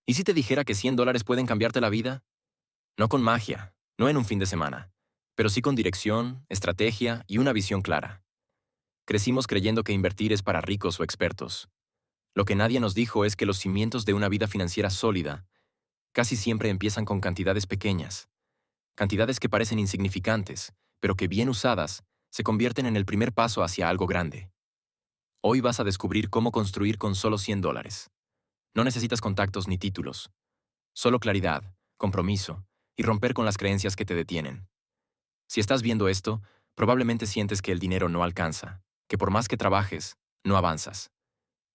¿Y si te dijera que $100 pueden cambiarte la vida? No con magia, no en un fin de semana, pero sí con dirección, estrategia y una visión clara. Crecimos creyendo que invertir es para ricos o expertos. Lo que nadie nos dijo es que los cimientos de una vida financiera sólida casi siempre empiezan con cantidades pequeñas, cantidades que parecen insignificantes, pero que bien usadas se convierten en el primer paso hacia algo grande. Hoy vas a descubrir cómo construir con solo $100. No necesitas contactos ni títulos, solo claridad, compromiso y romper con las creencias que te detienen. Si estás viendo esto, probablemente sientes que el dinero no alcanza, que por más que trabajes, no avanzas.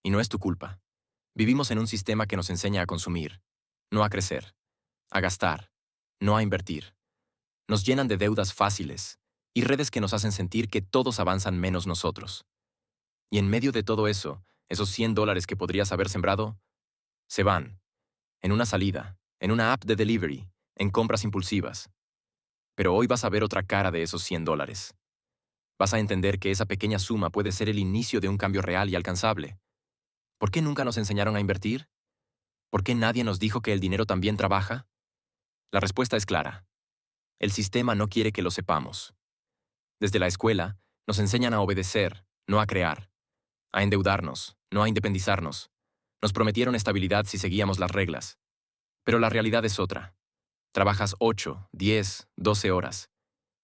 Y no es tu culpa. Vivimos en un sistema que nos enseña a consumir, no a crecer, a gastar, no a invertir. Nos llenan de deudas fáciles y redes que nos hacen sentir que todos avanzan menos nosotros. Y en medio de todo eso, esos $100 que podrías haber sembrado, se van, en una salida, en una app de delivery, en compras impulsivas. Pero hoy vas a ver otra cara de esos $100. Vas a entender que esa pequeña suma puede ser el inicio de un cambio real y alcanzable. ¿Por qué nunca nos enseñaron a invertir? ¿Por qué nadie nos dijo que el dinero también trabaja? La respuesta es clara. El sistema no quiere que lo sepamos. Desde la escuela, nos enseñan a obedecer, no a crear, a endeudarnos, no a independizarnos. Nos prometieron estabilidad si seguíamos las reglas. Pero la realidad es otra. Trabajas 8, 10, 12 horas,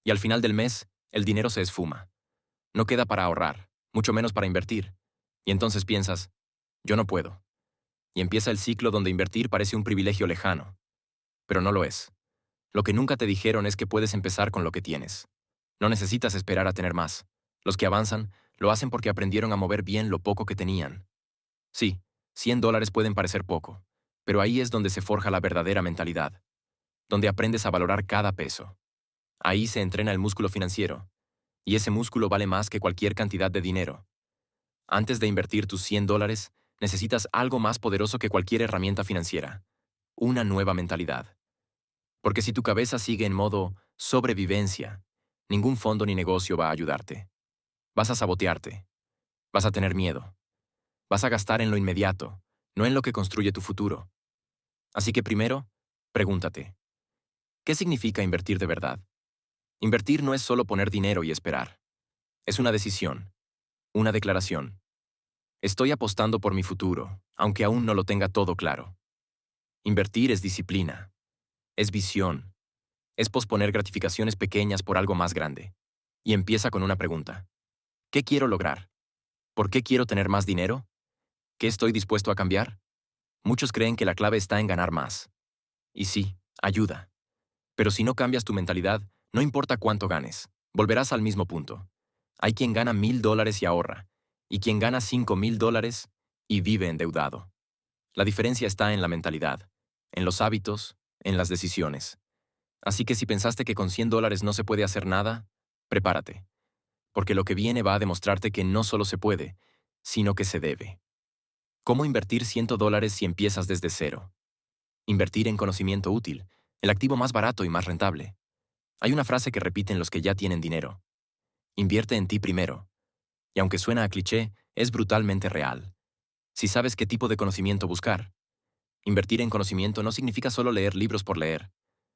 y al final del mes, el dinero se esfuma. No queda para ahorrar, mucho menos para invertir. Y entonces piensas, yo no puedo. Y empieza el ciclo donde invertir parece un privilegio lejano. Pero no lo es. Lo que nunca te dijeron es que puedes empezar con lo que tienes. No necesitas esperar a tener más. Los que avanzan lo hacen porque aprendieron a mover bien lo poco que tenían. Sí, $100 pueden parecer poco, pero ahí es donde se forja la verdadera mentalidad, donde aprendes a valorar cada peso. Ahí se entrena el músculo financiero, y ese músculo vale más que cualquier cantidad de dinero. Antes de invertir tus $100, necesitas algo más poderoso que cualquier herramienta financiera: una nueva mentalidad. Porque si tu cabeza sigue en modo sobrevivencia, ningún fondo ni negocio va a ayudarte. Vas a sabotearte. Vas a tener miedo. Vas a gastar en lo inmediato, no en lo que construye tu futuro. Así que primero, pregúntate, ¿qué significa invertir de verdad? Invertir no es solo poner dinero y esperar. Es una decisión, una declaración. Estoy apostando por mi futuro, aunque aún no lo tenga todo claro. Invertir es disciplina, es visión, es posponer gratificaciones pequeñas por algo más grande. Y empieza con una pregunta. ¿Qué quiero lograr? ¿Por qué quiero tener más dinero? ¿Qué estoy dispuesto a cambiar? Muchos creen que la clave está en ganar más. Y sí, ayuda. Pero si no cambias tu mentalidad, no importa cuánto ganes, volverás al mismo punto. Hay quien gana $1,000 y ahorra, y quien gana $5,000 y vive endeudado. La diferencia está en la mentalidad, en los hábitos, en las decisiones. Así que si pensaste que con $100 no se puede hacer nada, prepárate, porque lo que viene va a demostrarte que no solo se puede, sino que se debe. ¿Cómo invertir $100 si empiezas desde cero? Invertir en conocimiento útil, el activo más barato y más rentable. Hay una frase que repiten los que ya tienen dinero. Invierte en ti primero. Y aunque suena a cliché, es brutalmente real. Si sabes qué tipo de conocimiento buscar. Invertir en conocimiento no significa solo leer libros por leer.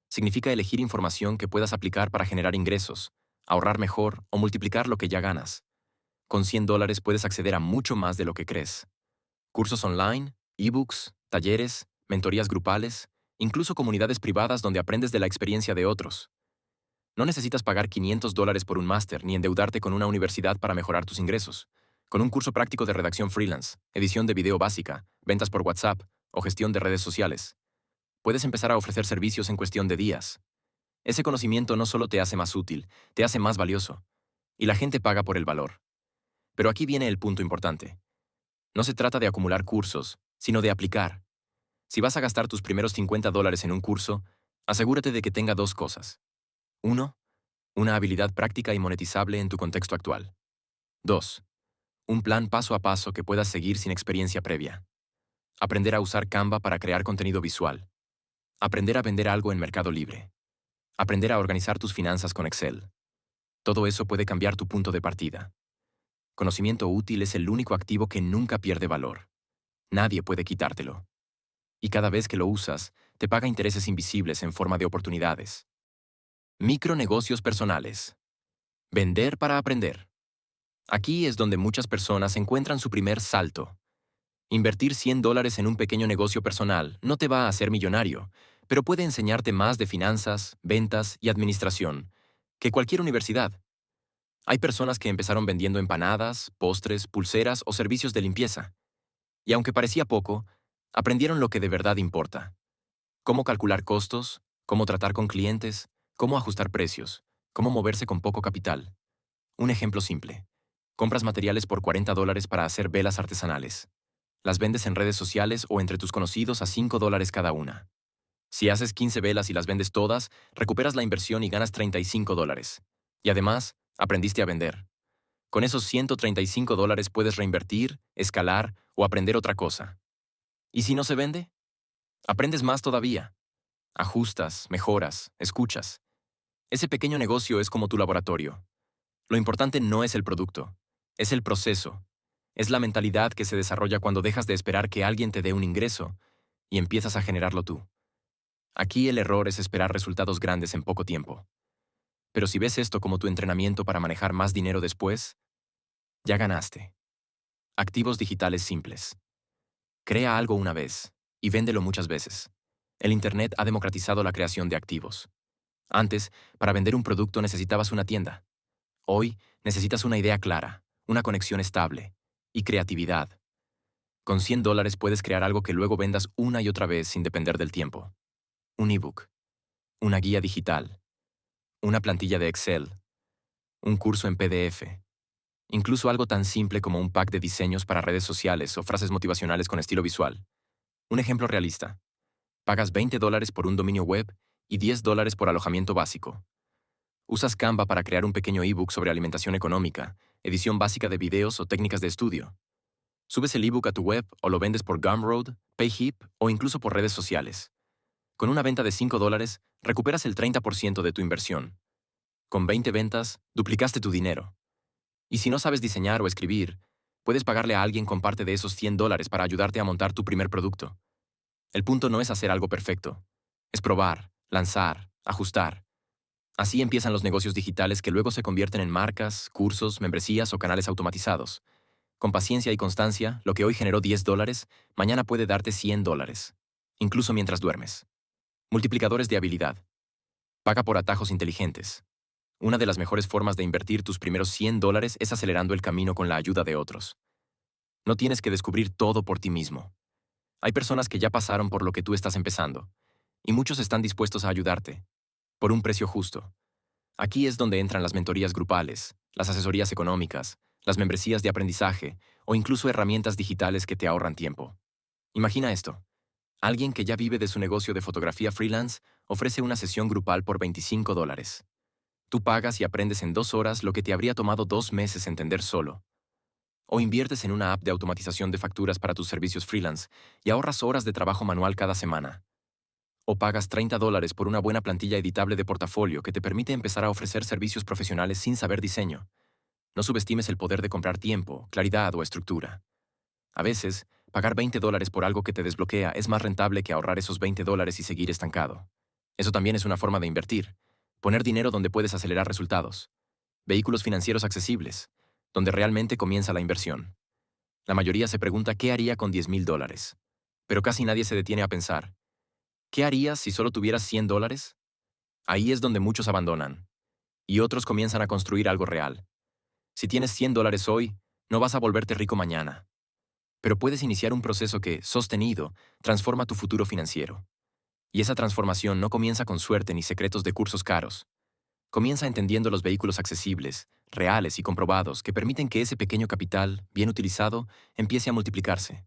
Significa elegir información que puedas aplicar para generar ingresos, ahorrar mejor o multiplicar lo que ya ganas. Con $100 puedes acceder a mucho más de lo que crees. Cursos online, ebooks, talleres, mentorías grupales, incluso comunidades privadas donde aprendes de la experiencia de otros. No necesitas pagar $500 por un máster ni endeudarte con una universidad para mejorar tus ingresos. Con un curso práctico de redacción freelance, edición de video básica, ventas por WhatsApp o gestión de redes sociales, puedes empezar a ofrecer servicios en cuestión de días. Ese conocimiento no solo te hace más útil, te hace más valioso. Y la gente paga por el valor. Pero aquí viene el punto importante. No se trata de acumular cursos, sino de aplicar. Si vas a gastar tus primeros $50 en un curso, asegúrate de que tenga dos cosas. 1. Una habilidad práctica y monetizable en tu contexto actual. 2. Un plan paso a paso que puedas seguir sin experiencia previa. Aprender a usar Canva para crear contenido visual. Aprender a vender algo en Mercado Libre. Aprender a organizar tus finanzas con Excel. Todo eso puede cambiar tu punto de partida. Conocimiento útil es el único activo que nunca pierde valor. Nadie puede quitártelo. y cada vez que lo usas, te paga intereses invisibles en forma de oportunidades. Micronegocios personales. Vender para aprender. Aquí es donde muchas personas encuentran su primer salto. Invertir $100 en un pequeño negocio personal no te va a hacer millonario, pero puede enseñarte más de finanzas, ventas y administración que cualquier universidad. Hay personas que empezaron vendiendo empanadas, postres, pulseras o servicios de limpieza. Y aunque parecía poco, aprendieron lo que de verdad importa. Cómo calcular costos, cómo tratar con clientes, cómo ajustar precios, cómo moverse con poco capital. Un ejemplo simple. Compras materiales por $40 para hacer velas artesanales. Las vendes en redes sociales o entre tus conocidos a $5 cada una. Si haces 15 velas y las vendes todas, recuperas la inversión y ganas $35. Y además, aprendiste a vender. Con esos $135 puedes reinvertir, escalar o aprender otra cosa. ¿Y si no se vende? Aprendes más todavía. Ajustas, mejoras, escuchas. Ese pequeño negocio es como tu laboratorio. Lo importante no es el producto, es el proceso. Es la mentalidad que se desarrolla cuando dejas de esperar que alguien te dé un ingreso y empiezas a generarlo tú. Aquí el error es esperar resultados grandes en poco tiempo. Pero si ves esto como tu entrenamiento para manejar más dinero después, ya ganaste. Activos digitales simples. Crea algo una vez y véndelo muchas veces. El Internet ha democratizado la creación de activos. Antes, para vender un producto necesitabas una tienda. Hoy, necesitas una idea clara, una conexión estable y creatividad. Con $100 puedes crear algo que luego vendas una y otra vez sin depender del tiempo. Un ebook, una guía digital, una plantilla de Excel, un curso en PDF, incluso algo tan simple como un pack de diseños para redes sociales o frases motivacionales con estilo visual. Un ejemplo realista. Pagas $20 por un dominio web y $10 por alojamiento básico. Usas Canva para crear un pequeño ebook sobre alimentación económica, edición básica de videos o técnicas de estudio. Subes el ebook a tu web o lo vendes por Gumroad, Payhip o incluso por redes sociales. Con una venta de $5, recuperas el 30% de tu inversión. Con 20 ventas, duplicaste tu dinero. Y si no sabes diseñar o escribir, puedes pagarle a alguien con parte de esos $100 para ayudarte a montar tu primer producto. El punto no es hacer algo perfecto. Es probar, lanzar, ajustar. Así empiezan los negocios digitales que luego se convierten en marcas, cursos, membresías o canales automatizados. Con paciencia y constancia, lo que hoy generó $10, mañana puede darte $100, incluso mientras duermes. Multiplicadores de habilidad. Paga por atajos inteligentes. Una de las mejores formas de invertir tus primeros $100 es acelerando el camino con la ayuda de otros. No tienes que descubrir todo por ti mismo. Hay personas que ya pasaron por lo que tú estás empezando, y muchos están dispuestos a ayudarte, por un precio justo. Aquí es donde entran las mentorías grupales, las asesorías económicas, las membresías de aprendizaje o incluso herramientas digitales que te ahorran tiempo. Imagina esto. Alguien que ya vive de su negocio de fotografía freelance ofrece una sesión grupal por $25. Tú pagas y aprendes en 2 horas lo que te habría tomado 2 meses entender solo. O inviertes en una app de automatización de facturas para tus servicios freelance y ahorras horas de trabajo manual cada semana. O pagas $30 por una buena plantilla editable de portafolio que te permite empezar a ofrecer servicios profesionales sin saber diseño. No subestimes el poder de comprar tiempo, claridad o estructura. A veces, pagar $20 por algo que te desbloquea es más rentable que ahorrar esos $20 y seguir estancado. Eso también es una forma de invertir. Poner dinero donde puedes acelerar resultados. Vehículos financieros accesibles, donde realmente comienza la inversión. La mayoría se pregunta qué haría con $10,000. Pero casi nadie se detiene a pensar, ¿qué harías si solo tuvieras $100? Ahí es donde muchos abandonan. Y otros comienzan a construir algo real. Si tienes $100 hoy, no vas a volverte rico mañana. Pero puedes iniciar un proceso que, sostenido, transforma tu futuro financiero. Y esa transformación no comienza con suerte ni secretos de cursos caros. Comienza entendiendo los vehículos accesibles, reales y comprobados que permiten que ese pequeño capital, bien utilizado, empiece a multiplicarse.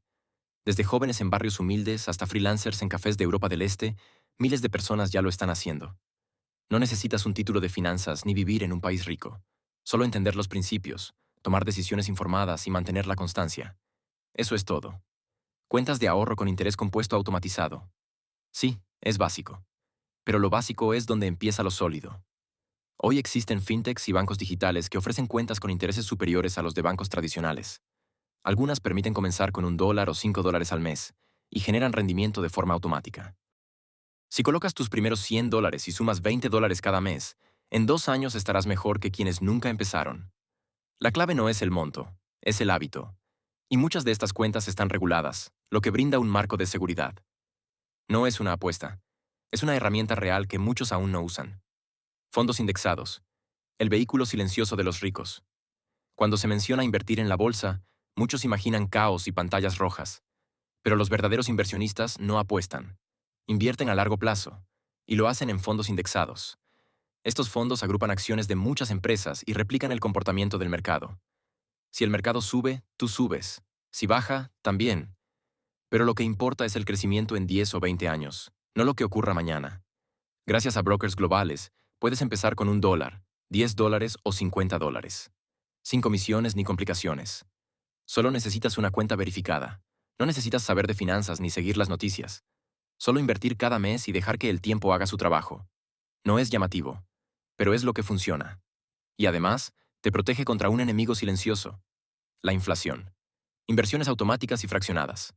Desde jóvenes en barrios humildes hasta freelancers en cafés de Europa del Este, miles de personas ya lo están haciendo. No necesitas un título de finanzas ni vivir en un país rico. Solo entender los principios, tomar decisiones informadas y mantener la constancia. Eso es todo. Cuentas de ahorro con interés compuesto automatizado. Sí, es básico. Pero lo básico es donde empieza lo sólido. Hoy existen fintechs y bancos digitales que ofrecen cuentas con intereses superiores a los de bancos tradicionales. Algunas permiten comenzar con $1 o $5 al mes, y generan rendimiento de forma automática. Si colocas tus primeros $100 y sumas $20 cada mes, en 2 años estarás mejor que quienes nunca empezaron. La clave no es el monto, es el hábito. Y muchas de estas cuentas están reguladas, lo que brinda un marco de seguridad. No es una apuesta, es una herramienta real que muchos aún no usan. Fondos indexados, el vehículo silencioso de los ricos. Cuando se menciona invertir en la bolsa, muchos imaginan caos y pantallas rojas. Pero los verdaderos inversionistas no apuestan. Invierten a largo plazo, y lo hacen en fondos indexados. Estos fondos agrupan acciones de muchas empresas y replican el comportamiento del mercado. Si el mercado sube, tú subes. Si baja, también. Pero lo que importa es el crecimiento en 10 o 20 años, no lo que ocurra mañana. Gracias a brokers globales, puedes empezar con $1, $10 o $50. Sin comisiones ni complicaciones. Solo necesitas una cuenta verificada. No necesitas saber de finanzas ni seguir las noticias. Solo invertir cada mes y dejar que el tiempo haga su trabajo. No es llamativo, pero es lo que funciona. Y además, te protege contra un enemigo silencioso, la inflación. Inversiones automáticas y fraccionadas.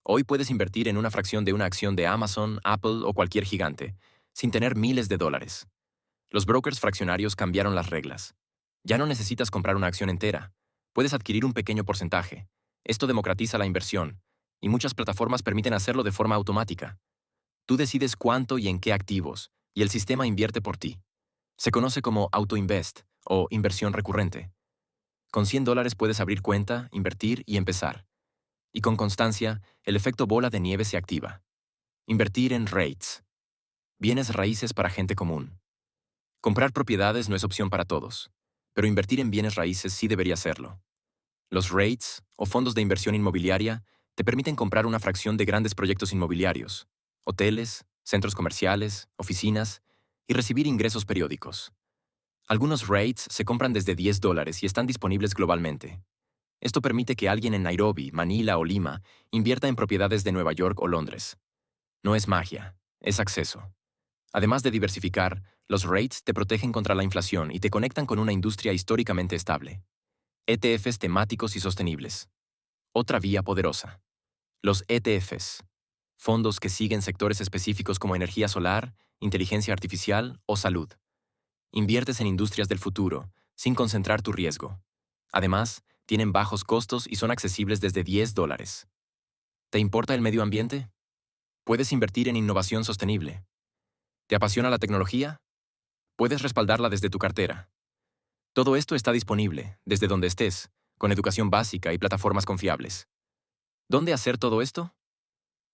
Hoy puedes invertir en una fracción de una acción de Amazon, Apple o cualquier gigante, sin tener miles de dólares. Los brokers fraccionarios cambiaron las reglas. Ya no necesitas comprar una acción entera. Puedes adquirir un pequeño porcentaje. Esto democratiza la inversión, y muchas plataformas permiten hacerlo de forma automática. Tú decides cuánto y en qué activos, y el sistema invierte por ti. Se conoce como autoinvest o inversión recurrente. Con $100 puedes abrir cuenta, invertir y empezar. Y con constancia, el efecto bola de nieve se activa. Invertir en REITs. Bienes raíces para gente común. Comprar propiedades no es opción para todos, pero invertir en bienes raíces sí debería serlo. Los REITs, o fondos de inversión inmobiliaria, te permiten comprar una fracción de grandes proyectos inmobiliarios, hoteles, centros comerciales, oficinas, y recibir ingresos periódicos. Algunos REITs se compran desde $10 y están disponibles globalmente. Esto permite que alguien en Nairobi, Manila o Lima invierta en propiedades de Nueva York o Londres. No es magia, es acceso. Además de diversificar, los REITs te protegen contra la inflación y te conectan con una industria históricamente estable. ETFs temáticos y sostenibles. Otra vía poderosa. Los ETFs. Fondos que siguen sectores específicos como energía solar, inteligencia artificial o salud. Inviertes en industrias del futuro, sin concentrar tu riesgo. Además, tienen bajos costos y son accesibles desde $10. ¿Te importa el medio ambiente? Puedes invertir en innovación sostenible. ¿Te apasiona la tecnología? Puedes respaldarla desde tu cartera. Todo esto está disponible, desde donde estés, con educación básica y plataformas confiables. ¿Dónde hacer todo esto?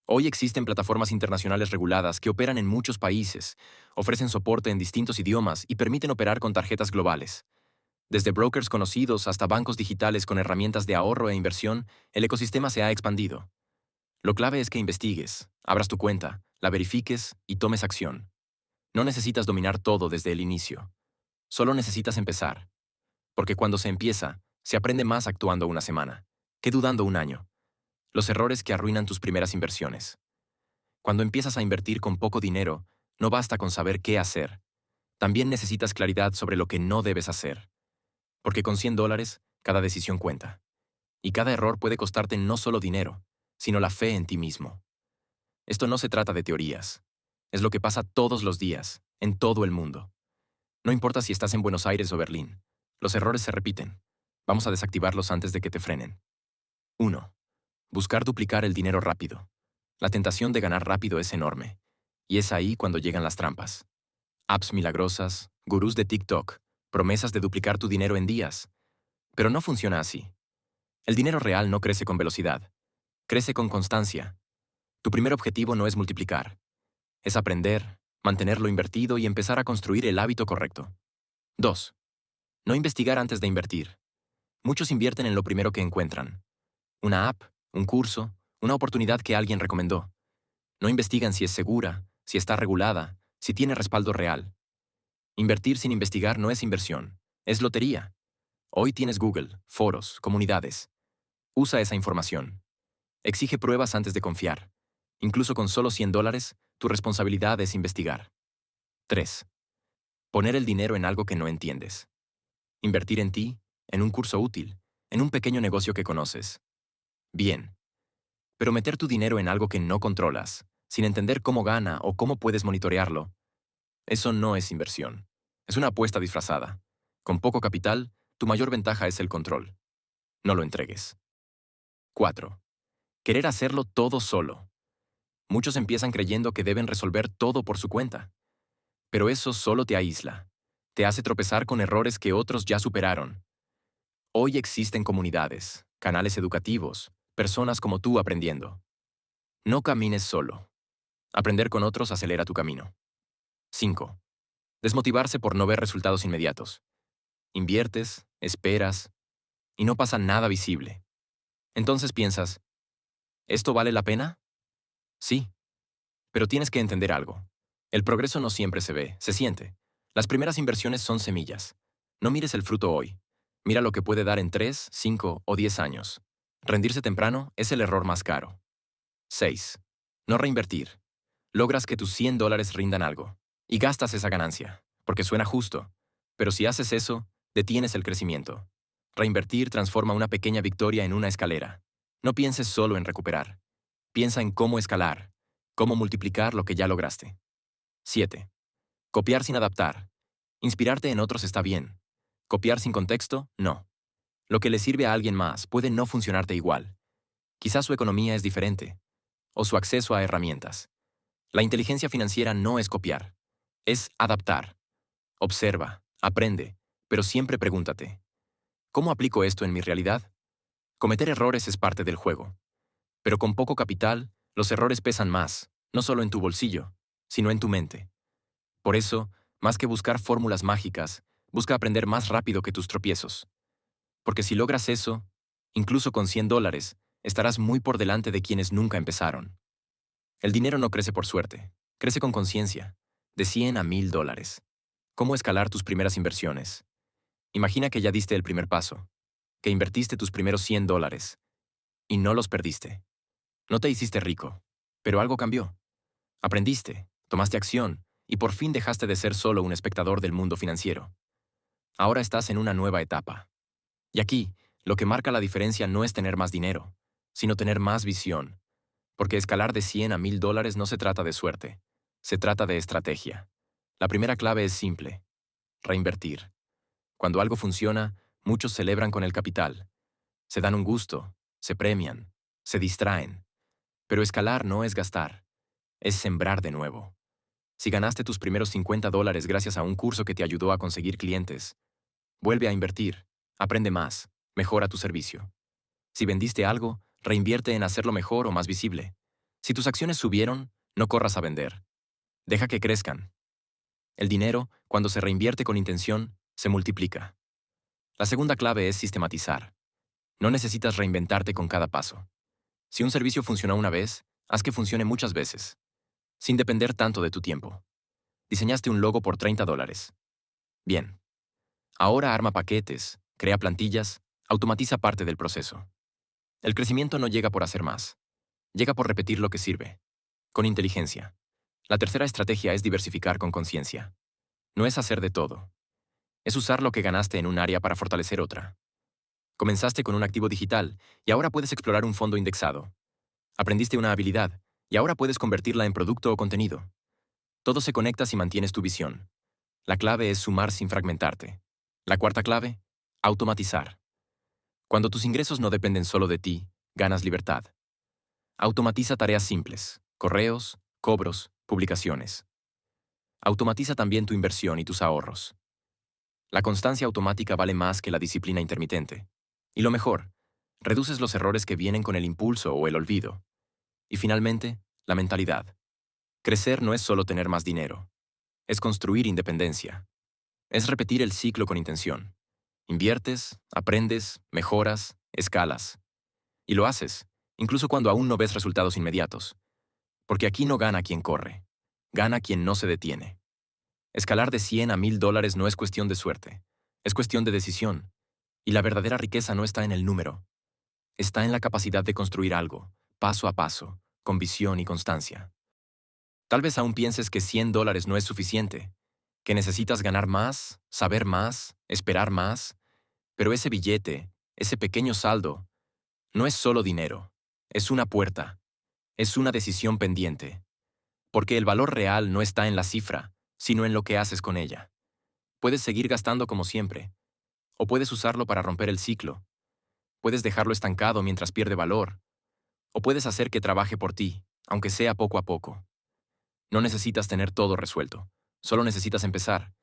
Hoy existen plataformas internacionales reguladas que operan en muchos países, ofrecen soporte en distintos idiomas y permiten operar con tarjetas globales. Desde brokers conocidos hasta bancos digitales con herramientas de ahorro e inversión, el ecosistema se ha expandido. Lo clave es que investigues, abras tu cuenta, la verifiques y tomes acción. No necesitas dominar todo desde el inicio. Solo necesitas empezar. Porque cuando se empieza, se aprende más actuando una semana, que dudando un año. Los errores que arruinan tus primeras inversiones. Cuando empiezas a invertir con poco dinero, no basta con saber qué hacer. También necesitas claridad sobre lo que no debes hacer. Porque con $100, cada decisión cuenta. Y cada error puede costarte no solo dinero, sino la fe en ti mismo. Esto no se trata de teorías. Es lo que pasa todos los días, en todo el mundo. No importa si estás en Buenos Aires o Berlín. Los errores se repiten. Vamos a desactivarlos antes de que te frenen. 1. Buscar duplicar el dinero rápido. La tentación de ganar rápido es enorme. Y es ahí cuando llegan las trampas. Apps milagrosas, gurús de TikTok, promesas de duplicar tu dinero en días. Pero no funciona así. El dinero real no crece con velocidad. Crece con constancia. Tu primer objetivo no es multiplicar. Es aprender, mantenerlo invertido y empezar a construir el hábito correcto. 2. No investigar antes de invertir. Muchos invierten en lo primero que encuentran. Una app, un curso, una oportunidad que alguien recomendó. No investigan si es segura, si está regulada, si tiene respaldo real. Invertir sin investigar no es inversión, es lotería. Hoy tienes Google, foros, comunidades. Usa esa información. Exige pruebas antes de confiar. Incluso con solo $100, tu responsabilidad es investigar. 3. Poner el dinero en algo que no entiendes. Invertir en ti, en un curso útil, en un pequeño negocio que conoces. Bien. Pero meter tu dinero en algo que no controlas, sin entender cómo gana o cómo puedes monitorearlo, eso no es inversión. Es una apuesta disfrazada. Con poco capital, tu mayor ventaja es el control. No lo entregues. 4. Querer hacerlo todo solo. Muchos empiezan creyendo que deben resolver todo por su cuenta. Pero eso solo te aísla. Te hace tropezar con errores que otros ya superaron. Hoy existen comunidades, canales educativos, personas como tú aprendiendo. No camines solo. Aprender con otros acelera tu camino. 5. Desmotivarse por no ver resultados inmediatos. Inviertes, esperas, y no pasa nada visible. Entonces piensas, ¿esto vale la pena? Sí, pero tienes que entender algo. El progreso no siempre se ve, se siente. Las primeras inversiones son semillas. No mires el fruto hoy. Mira lo que puede dar en 3, 5 o 10 años. Rendirse temprano es el error más caro. 6. No reinvertir. Logras que tus $100 rindan algo. Y gastas esa ganancia, porque suena justo. Pero si haces eso, detienes el crecimiento. Reinvertir transforma una pequeña victoria en una escalera. No pienses solo en recuperar. Piensa en cómo escalar, cómo multiplicar lo que ya lograste. 7. Copiar sin adaptar. Inspirarte en otros está bien. Copiar sin contexto, no. Lo que le sirve a alguien más puede no funcionarte igual. Quizás su economía es diferente, o su acceso a herramientas. La inteligencia financiera no es copiar, es adaptar. Observa, aprende, pero siempre pregúntate, ¿cómo aplico esto en mi realidad? Cometer errores es parte del juego. Pero con poco capital, los errores pesan más, no solo en tu bolsillo, sino en tu mente. Por eso, más que buscar fórmulas mágicas, busca aprender más rápido que tus tropiezos. Porque si logras eso, incluso con $100, estarás muy por delante de quienes nunca empezaron. El dinero no crece por suerte, crece con conciencia, de 100 a $1000. ¿Cómo escalar tus primeras inversiones? Imagina que ya diste el primer paso, que invertiste tus primeros $100 y no los perdiste. No te hiciste rico, pero algo cambió. Aprendiste, tomaste acción y por fin dejaste de ser solo un espectador del mundo financiero. Ahora estás en una nueva etapa. Y aquí, lo que marca la diferencia no es tener más dinero, sino tener más visión. Porque escalar de 100 a $1000 no se trata de suerte, se trata de estrategia. La primera clave es simple: reinvertir. Cuando algo funciona, muchos celebran con el capital. Se dan un gusto, se premian, se distraen. Pero escalar no es gastar, es sembrar de nuevo. Si ganaste tus primeros $50 gracias a un curso que te ayudó a conseguir clientes, vuelve a invertir, aprende más, mejora tu servicio. Si vendiste algo, reinvierte en hacerlo mejor o más visible. Si tus acciones subieron, no corras a vender. Deja que crezcan. El dinero, cuando se reinvierte con intención, se multiplica. La segunda clave es sistematizar. No necesitas reinventarte con cada paso. Si un servicio funcionó una vez, haz que funcione muchas veces, sin depender tanto de tu tiempo. Diseñaste un logo por $30. Bien. Ahora arma paquetes, crea plantillas, automatiza parte del proceso. El crecimiento no llega por hacer más. Llega por repetir lo que sirve, con inteligencia. La tercera estrategia es diversificar con conciencia. No es hacer de todo. Es usar lo que ganaste en un área para fortalecer otra. Comenzaste con un activo digital y ahora puedes explorar un fondo indexado. Aprendiste una habilidad y ahora puedes convertirla en producto o contenido. Todo se conecta si mantienes tu visión. La clave es sumar sin fragmentarte. La cuarta clave, automatizar. Cuando tus ingresos no dependen solo de ti, ganas libertad. Automatiza tareas simples, correos, cobros, publicaciones. Automatiza también tu inversión y tus ahorros. La constancia automática vale más que la disciplina intermitente. Y lo mejor, reduces los errores que vienen con el impulso o el olvido. Y finalmente, la mentalidad. Crecer no es solo tener más dinero, es construir independencia. Es repetir el ciclo con intención. Inviertes, aprendes, mejoras, escalas. Y lo haces, incluso cuando aún no ves resultados inmediatos. Porque aquí no gana quien corre, gana quien no se detiene. Escalar de 100 a $1000 no es cuestión de suerte, es cuestión de decisión. Y la verdadera riqueza no está en el número, está en la capacidad de construir algo, paso a paso, con visión y constancia. Tal vez aún pienses que $100 no es suficiente, que necesitas ganar más, saber más, esperar más, pero ese billete, ese pequeño saldo, no es solo dinero, Es una puerta. Es una decisión pendiente. Porque el valor real no está en la cifra, sino en lo que haces con ella. Puedes seguir gastando como siempre, o puedes usarlo para romper el ciclo. Puedes dejarlo estancado mientras pierde valor, o puedes hacer que trabaje por ti, aunque sea poco a poco. No necesitas tener todo resuelto, solo necesitas empezar.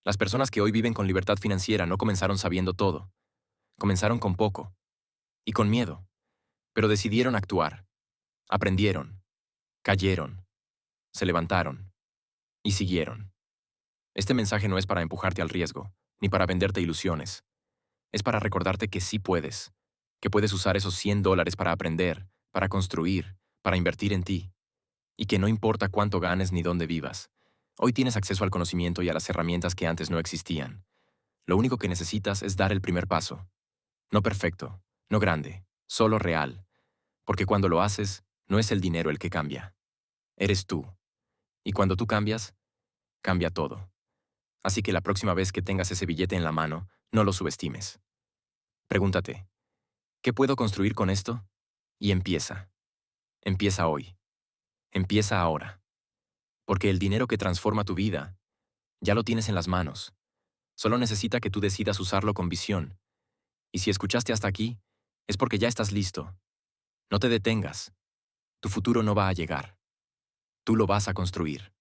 Las personas que hoy viven con libertad financiera no comenzaron sabiendo todo, comenzaron con poco y con miedo, pero decidieron actuar, aprendieron, cayeron, se levantaron y siguieron. Este mensaje no es para empujarte al riesgo, ni para venderte ilusiones. Es para recordarte que sí puedes, que puedes usar esos $100 para aprender, para construir, para invertir en ti, y que no importa cuánto ganes ni dónde vivas. Hoy tienes acceso al conocimiento y a las herramientas que antes no existían. Lo único que necesitas es dar el primer paso. No perfecto, no grande, solo real. Porque cuando lo haces, no es el dinero el que cambia. Eres tú. Y cuando tú cambias, cambia todo. Así que la próxima vez que tengas ese billete en la mano, no lo subestimes. Pregúntate, ¿qué puedo construir con esto? Y empieza. Empieza hoy. Empieza ahora. Porque el dinero que transforma tu vida, ya lo tienes en las manos. Solo necesita que tú decidas usarlo con visión. Y si escuchaste hasta aquí, es porque ya estás listo. No te detengas. Tu futuro no va a llegar. Tú lo vas a construir.